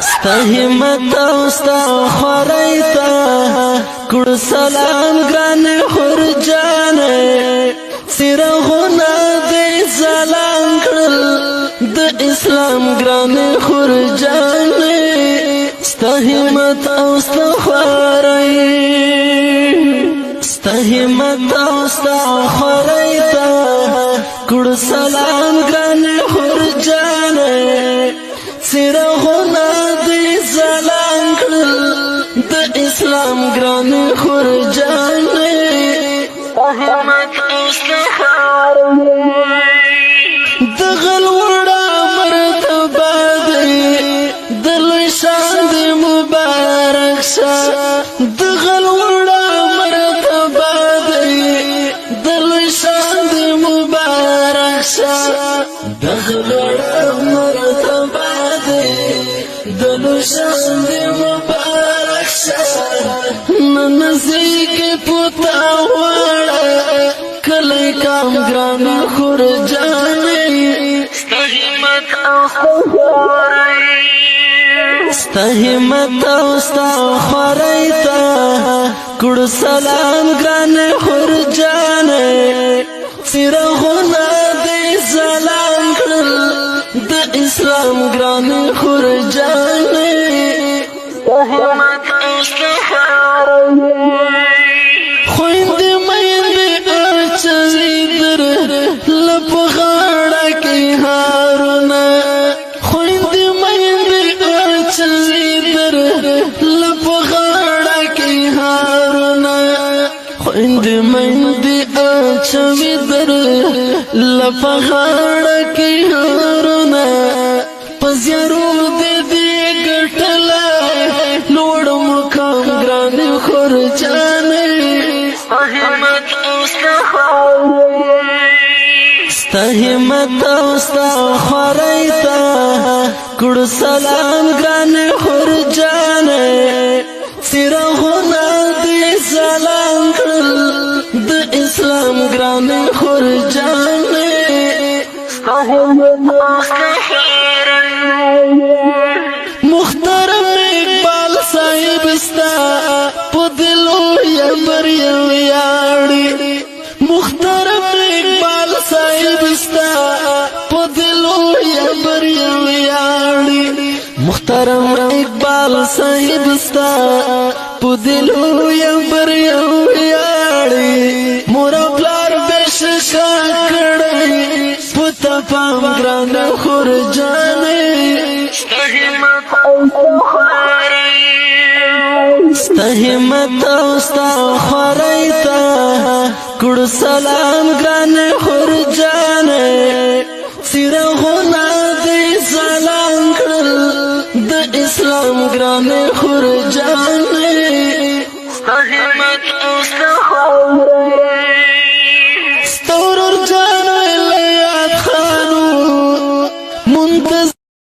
ستا همت او ستا خواری تا کړ سلام ګران خور جان څراغونه دې سلام کړل د اسلام ګران خور جان ستا همت او ستا خواری ستا همت او ستا خواری تا کړ سلام ګران خور جان څراغونه دې سلام کړل د اسلام ګران خور جان همت او ستا خواری د غلوړه مرتبه دې د لوی شان دې مبارک شه د غلوړه مرتبه دې د لوی شان دې مبارک شه د غلوړه مرتبه دې د لوی شان دې مبارک شه ننزیک پوتا وړه کلی کام ګران خور جانې ستا همت او خواری ستا همت او ستا خواری تا کړ سلام ګران خور جانې څراغونه دې سلام کړل د اسلام ګران خور جانې ستا همت او ستا خواری خویندې میندې اچوي در لپ غاړه کې هارونه خویندې میندې اچوي در لپ غاړه کې هارونه خویندې میندې اچوي در لپ غاړه کې هارونه پزیارو دې ګټله لوړ مقام ګران خور جانې همت او ستا خواری ستا همت او ستا خواری تا کړ سلام ګران خور جانې څراغونه دې سلام کړل د اسلام ګران خور جانې ستا همت او ستا خواری محترم اقبال صاحب ستا په دلو یا مریم یاړي محترم اقبال صاحب ستا په دلو یا مریم یاړي محترم اقبال صاحب ستا په دلو یا مریم یاړي مور پلار بشکا کړي پتا پام ګران خور جانې ستا همت او ستا خواری ستا همت او ستا خواری تا کړ سلام ګران خور جانې څراغونه دې سلام کړل د اسلام ګران خور جانې